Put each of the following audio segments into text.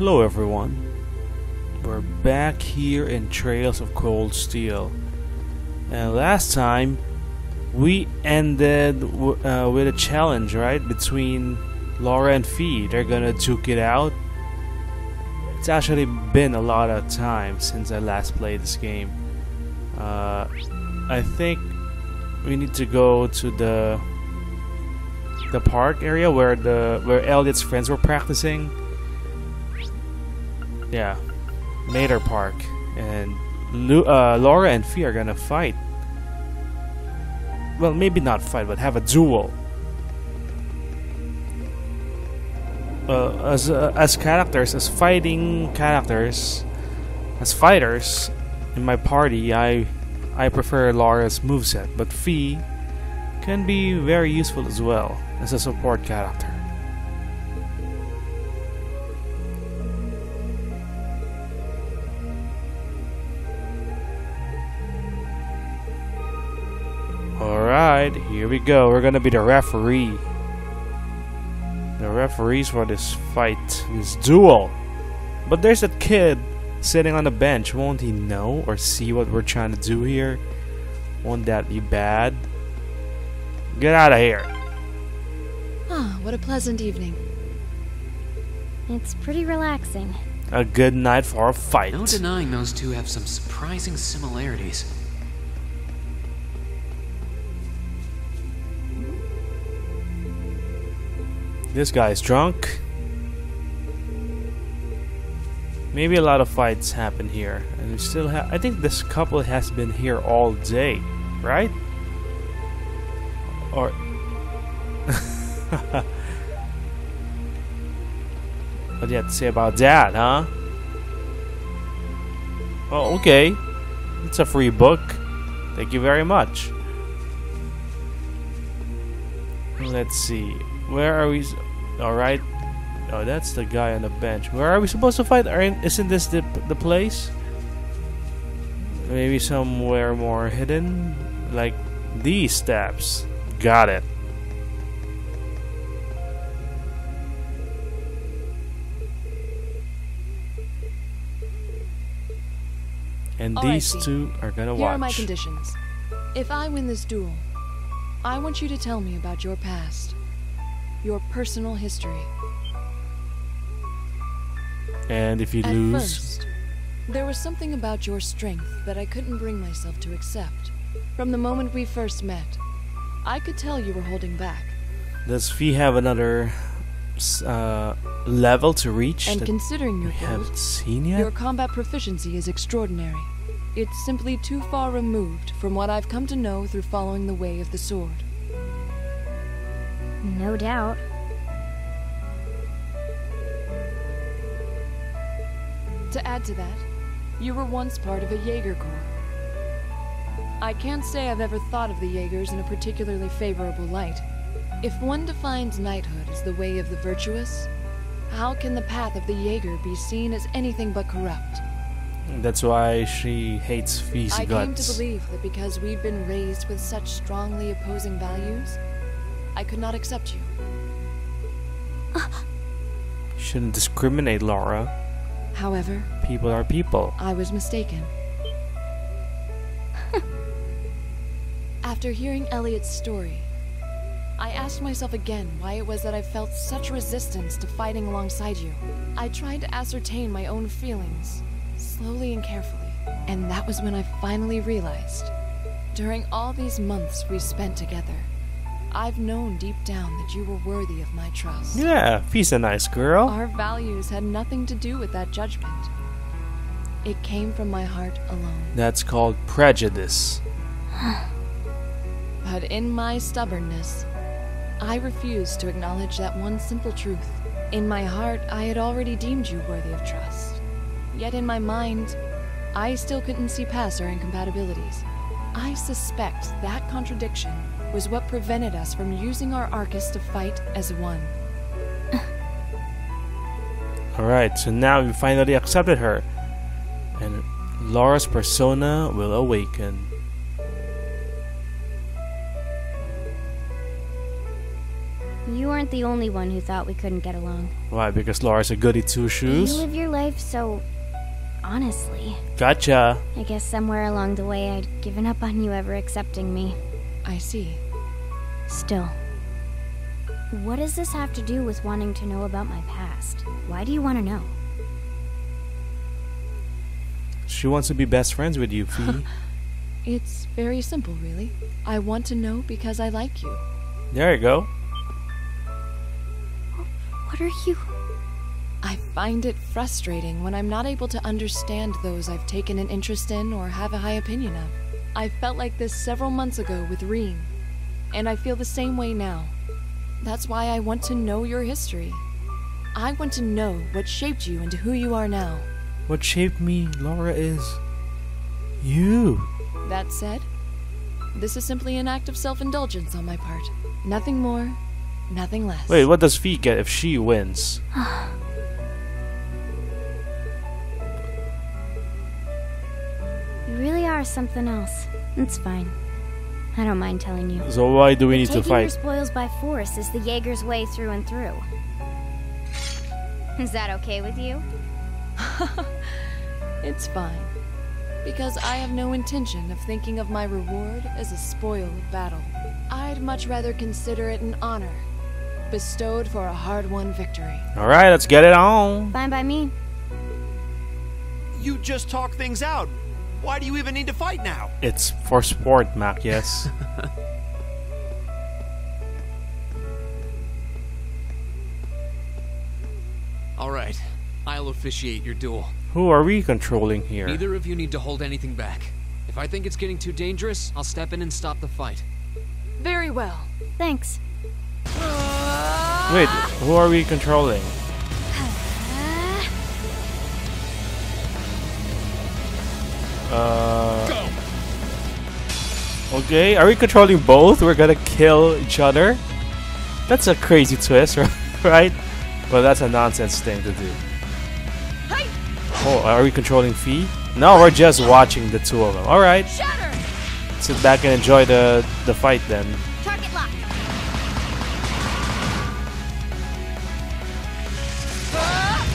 Hello everyone, we're back here in Trails of Cold Steel, and last time we ended with a challenge, right, between Laura and Fee. They're gonna duke it out. It's actually been a lot of time since I last played this game. I think we need to go to the park area where Elliot's friends were practicing. Yeah, Mater Park, and Laura and Fee are gonna fight. Well, maybe not fight, but have a duel. As characters, as fighting characters, as fighters in my party, I prefer Laura's moveset, but Fee can be very useful as well as a support character. Alright, here we go. We're gonna be the referee. The referees for this fight, this duel. But there's that kid sitting on the bench. Won't he know or see what we're trying to do here? Won't that be bad? Get out of here. Ah, what a pleasant evening. It's pretty relaxing. A good night for a fight. No denying those two have some surprising similarities. This guy's drunk. Maybe a lot of fights happen here, and we still have. I think this couple has been here all day, right? Or what do you have to say about that, huh? Oh, okay. It's a free book. Thank you very much. Let's see. Where are we? Alright. Oh, that's the guy on the bench. Where are we supposed to fight? Isn't this the place? Maybe somewhere more hidden? Like these steps. Got it. And All these right, two are gonna Here watch. are my conditions. If I win this duel, I want you to tell me about your past. Your personal history. And if you At lose, first, there was something about your strength that I couldn't bring myself to accept. From the moment we first met, I could tell you were holding back. does Fee have another level to reach And that considering we your haven't build, seen yet? your combat proficiency is extraordinary. It's simply too far removed from what I've come to know through following the way of the sword. No doubt. To add to that, you were once part of a Jaeger Corps. I can't say I've ever thought of the Jaegers in a particularly favorable light. If one defines knighthood as the way of the virtuous, how can the path of the Jaeger be seen as anything but corrupt? That's why she hates Fee's I guts. came to believe that because we'd been raised with such strongly opposing values, I could not accept you. Shouldn't discriminate, Laura. However, People are people. I was mistaken. After hearing Elliot's story, I asked myself again why it was that I felt such resistance to fighting alongside you. I tried to ascertain my own feelings, slowly and carefully, and that was when I finally realized. During all these months we spent together, I've known deep down that you were worthy of my trust. Yeah, Fee's a nice girl. Our values had nothing to do with that judgment. It came from my heart alone. That's called prejudice. But in my stubbornness, I refused to acknowledge that one simple truth. In my heart, I had already deemed you worthy of trust. Yet in my mind, I still couldn't see past our incompatibilities. I suspect that contradiction was what prevented us from using our Arcus to fight as one. Alright, so now we finally accepted her. And Laura's persona will awaken. You aren't the only one who thought we couldn't get along. Why? Because Laura's a goody two You shoes? live your life so honestly. Gotcha. I guess somewhere along the way I'd given up on you ever accepting me. I see. Still, what does this have to do with wanting to know about my past? Why do you want to know? She wants to be best friends with you, Fee. It's very simple, really. I want to know because I like you. There you go. What are you... I find it frustrating when I'm not able to understand those I've taken an interest in or have a high opinion of. I felt like this several months ago with Reen, and I feel the same way now. That's why I want to know your history. I want to know what shaped you into who you are now. What shaped me, Laura, is you. That said, this is simply an act of self-indulgence on my part. Nothing more, nothing less. Wait, what does Fee get if she wins? You really are something else. It's fine. I don't mind telling you. So why do we need to Taking your fight? spoils by force is the Jaeger's way through and through. Is that okay with you? It's fine. Because I have no intention of thinking of my reward as a spoil of battle. I'd much rather consider it an honor, bestowed for a hard-won victory. Alright, let's get it on. Fine by me. You just talk things out. Why do you even need to fight now? It's for sport, Mac, yes. Alright, I'll officiate your duel. Who are we controlling here? Neither of you need to hold anything back. If I think it's getting too dangerous, I'll step in and stop the fight. Very well. Thanks. Wait, who are we controlling? Go! Okay, are we controlling both? We're gonna kill each other? That's a crazy twist, right? Well, that's a nonsense thing to do. Oh, are we controlling Fee? No, we're just watching the two of them. Alright. Shatter! Sit back and enjoy the fight then. Target locked.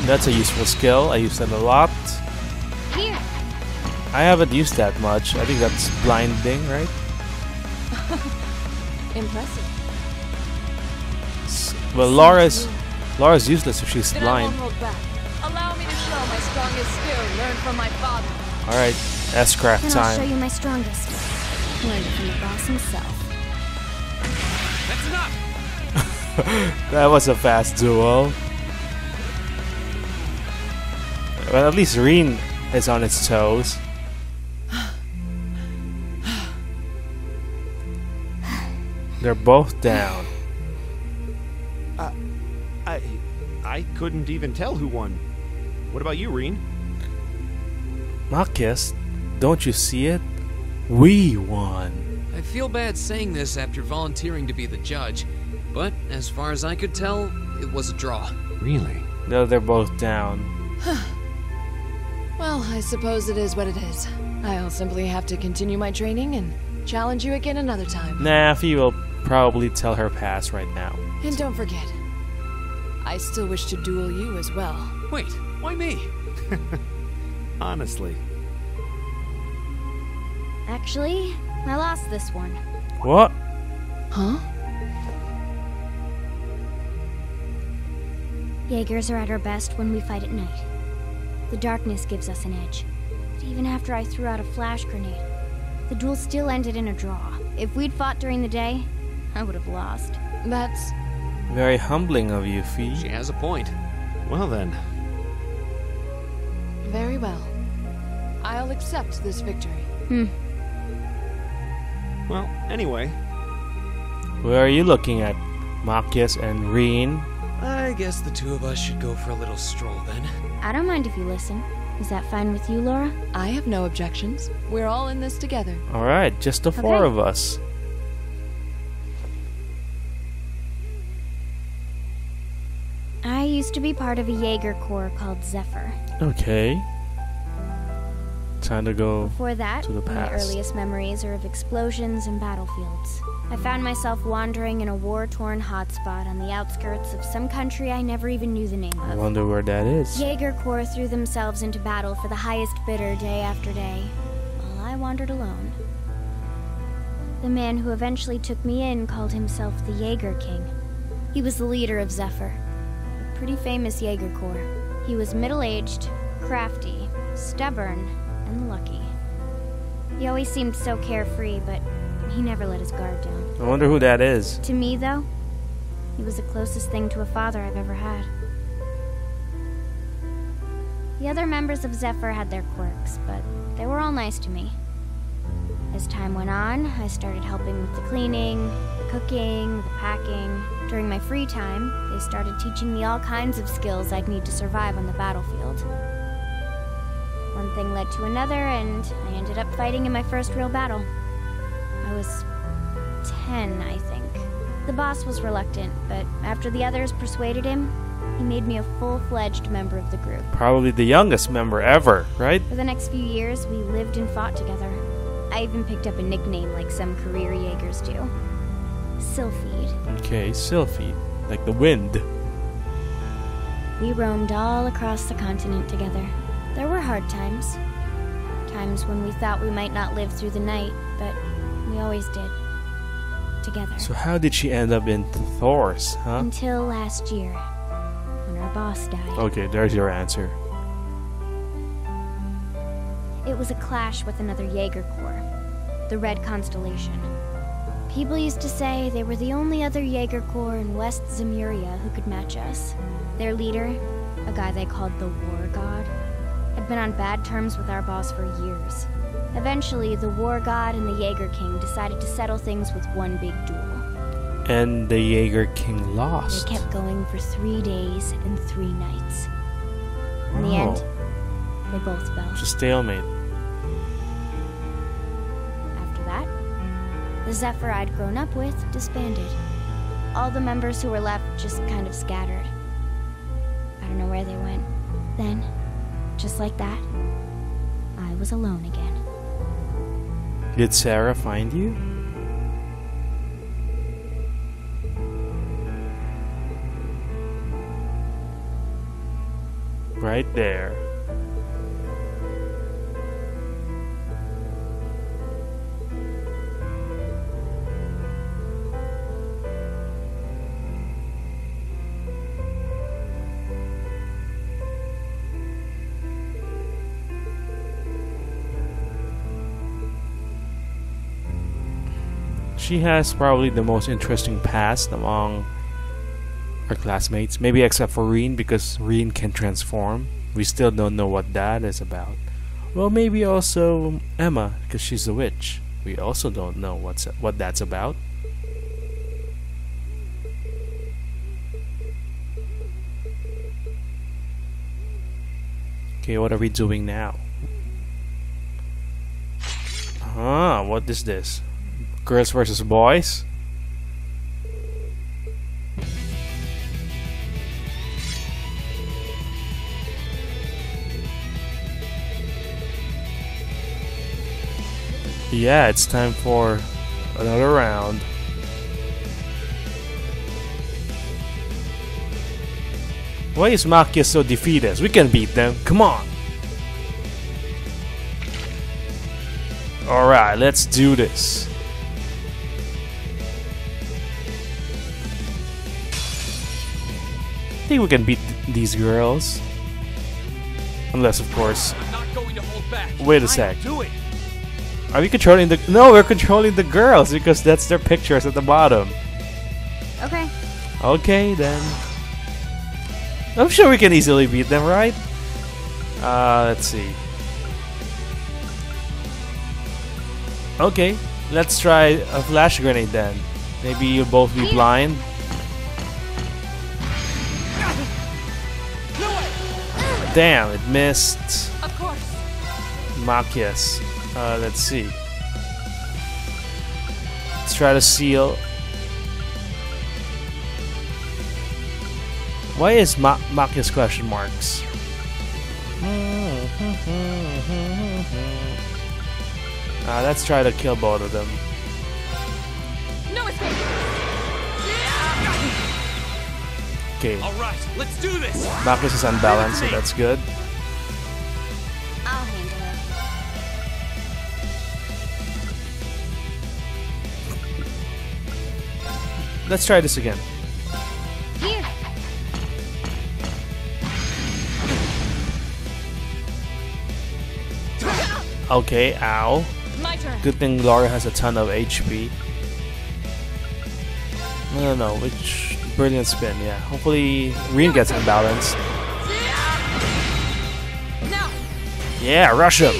That's a useful skill. I use that a lot. Here. I haven't used that much. I think that's blinding, right? Impressive. Well, Laura's useless if she's Then I blind. won't hold back. Allow me to show my strongest skill learned from my father. Alright, S-craft And I'll show time. you my strongest. Learned from the boss himself. That's enough! That was a fast duel. Well, at least Reen is on its toes. They're both down. I couldn't even tell who won. What about you, Reen? Marcus, don't you see it? We won. I feel bad saying this after volunteering to be the judge, but as far as I could tell, it was a draw. Really? No, they're both down. Well, I suppose it is what it is. I'll simply have to continue my training and challenge you again another time. Nah, Fee will probably tell her pass right now. And don't forget, I still wish to duel you as well. Wait, why me? Honestly. Actually, I lost this one. What? Huh? Jaegers are at our best when we fight at night. The darkness gives us an edge. But even after I threw out a flash grenade, the duel still ended in a draw. If we'd fought during the day, I would have lost. That's... Very humbling of you, Fee. She has a point. Well then. very well. I'll accept this victory. Well, anyway. Where are you looking at? Marcus and Reen? I guess the two of us should go for a little stroll then. I don't mind if you listen. Is that fine with you, Laura? I have no objections. We're all in this together. Alright, just the four Okay. of us. I used to be part of a Jaeger Corps called Zephyr. Okay. kind of go Before that, to the my past. earliest memories are of explosions and battlefields. I found myself wandering in a war-torn hotspot on the outskirts of some country I never even knew the name I of. wonder where that is. Jaeger Corps threw themselves into battle for the highest bidder day after day, while I wandered alone. The man who eventually took me in called himself the Jaeger King. He was the leader of Zephyr, a pretty famous Jaeger Corps. He was middle-aged, crafty, stubborn, and lucky. He always seemed so carefree, but he never let his guard down. I wonder who that is. To me, though, he was the closest thing to a father I've ever had. The other members of Zephyr had their quirks, but they were all nice to me. As time went on, I started helping with the cleaning, the cooking, the packing. During my free time, they started teaching me all kinds of skills I'd need to survive on the battlefield. One thing led to another, and I ended up fighting in my first real battle. I was 10, I think. The boss was reluctant, but after the others persuaded him, he made me a full-fledged member of the group. Probably the youngest member ever, right? For the next few years, we lived and fought together. I even picked up a nickname like some career Jaegers do. Sylphid. Okay, Sylphie, like the wind. We roamed all across the continent together. There were hard times. Times when we thought we might not live through the night, but we always did. Together. So how did she end up in Thor's, huh? Until last year, when our boss died. Okay, there's your answer. It was a clash with another Jaeger Corps, the Red Constellation. People used to say they were the only other Jaeger Corps in West Zemuria who could match us. Their leader, a guy they called the War God, had been on bad terms with our boss for years. Eventually, the War God and the Jaeger King decided to settle things with one big duel. And the Jaeger King lost. They kept going for 3 days and 3 nights. In the Wow. end, they both fell. It's a stalemate. After that, the Zephyr I'd grown up with disbanded. All the members who were left just kind of scattered. I don't know where they went. Then, just like that, I was alone again. Did Sarah find you? Right there. She has probably the most interesting past among our classmates. Maybe except for Reen, because Reen can transform. We still don't know what that is about. Well, maybe also Emma, because she's a witch. We also don't know what that's about. Okay, what are we doing now? What is this? Girls versus boys? Yeah, it's time for another round. Why is Makia so defeated? We can beat them. Come on. Alright, let's do this. I think we can beat these girls. Unless, of course. I'm not going to hold back. Wait a sec. Do it. Are we controlling the... No, we're controlling the girls because that's their pictures at the bottom. Okay. Okay, then. I'm sure we can easily beat them, right? Let's see. Okay, let's try a flash grenade then. Maybe you'll both be blind. Damn, it missed. Of course. Makias. Let's see. Let's try to seal. Why is Makias question marks? Let's try to kill both of them. No escape! Okay, Alright, let's do this! Marcus is unbalanced, so that's good. I'll handle it. Let's try this again. Here. Okay, ow. My turn. Good thing Laura has a ton of HP. No, which brilliant spin, yeah. Hopefully Reen gets unbalanced. Now. Yeah, rush him.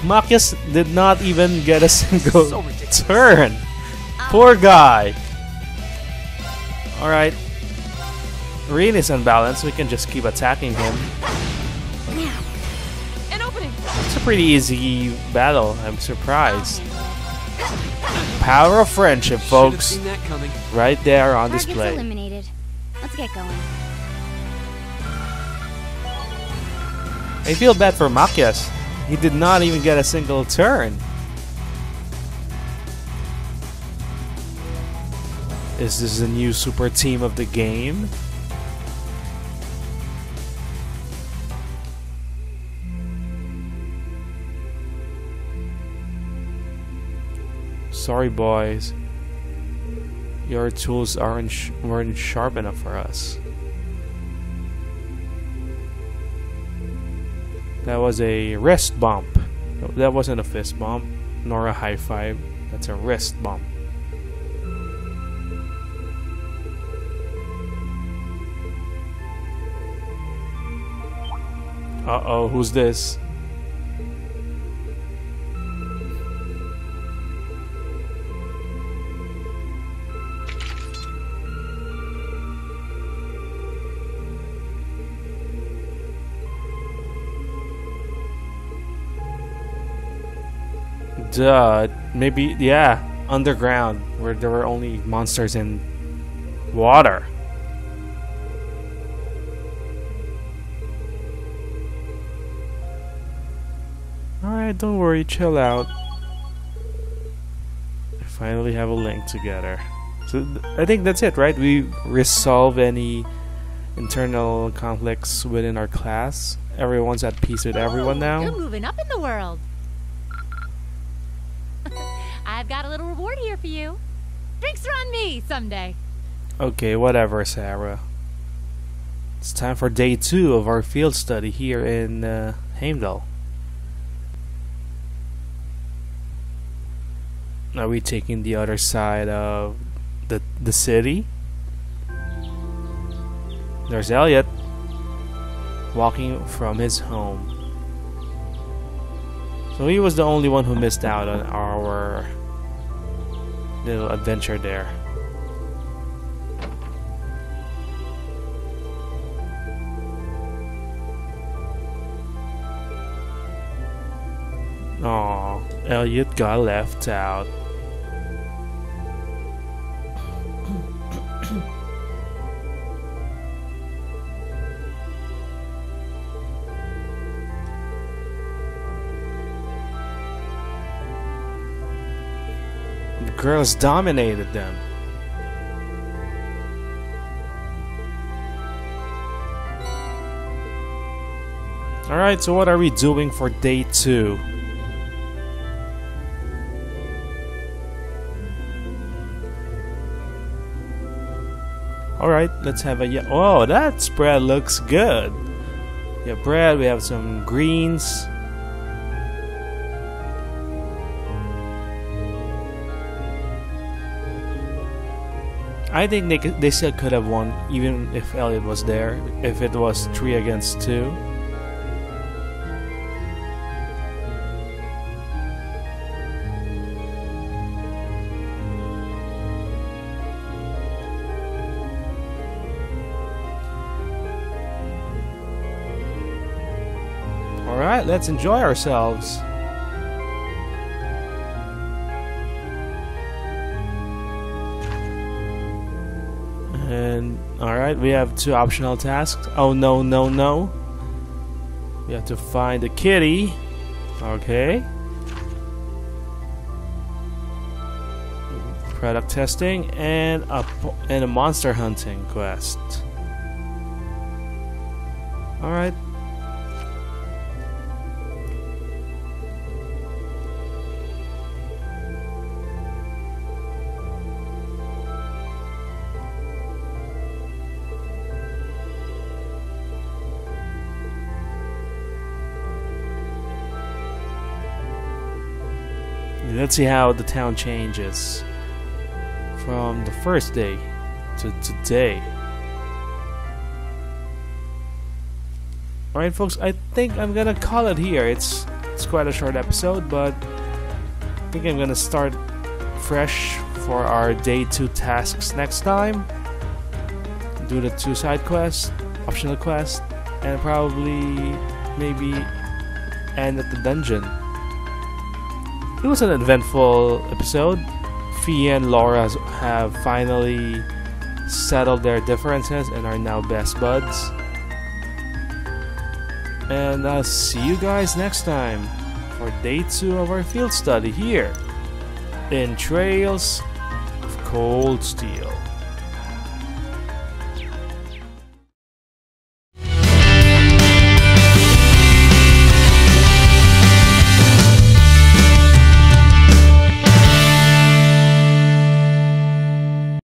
Marcus did not even get a single So ridiculous. turn. Poor guy. Alright. Reen is unbalanced, we can just keep attacking him. An opening. It's a pretty easy battle, I'm surprised. Power of friendship, Should've folks. seen that coming. Right there on Target's display. eliminated. Let's get going. I feel bad for Marcus. He did not even get a single turn. Is this the new super team of the game? Sorry, boys. Your tools weren't sharp enough for us. That was a wrist bump. No, that wasn't a fist bump, nor a high five. That's a wrist bump. Uh-oh, who's this? Duh, maybe, yeah, underground, where there were only monsters in water. Alright, don't worry, chill out. We finally have a link together. So, I think that's it, right? We resolve any internal conflicts within our class. Everyone's at peace with everyone now. You're moving up in the world. I've got a little reward here for you. Drinks are on me someday. Okay, whatever, Sarah. It's time for day 2 of our field study here in Heimdall. Are we taking the other side of the city? There's Elliot walking from his home. So he was the only one who missed out on our little adventure there. Aw, Elliot got left out. The girls dominated them. Alright, so what are we doing for day 2? Alright, let's have a... Oh, that spread looks good. We have bread, we have some greens. I think they still could have won even if Elliot was there, if it was 3 against 2. Alright, let's enjoy ourselves. And alright, we have 2 optional tasks. Oh no, no, no. We have to find a kitty. Okay. Product testing and a monster hunting quest. All right. Let's see how the town changes from the first day to today. Alright folks, I think I'm gonna call it here. It's quite a short episode, but I think I'm gonna start fresh for our day 2 tasks next time. Do the 2 side quests, optional quest, and probably maybe end at the dungeon. It was an eventful episode. Fia and Laura have finally settled their differences and are now best buds. And I'll see you guys next time for day 2 of our field study here in Trails of Cold Steel.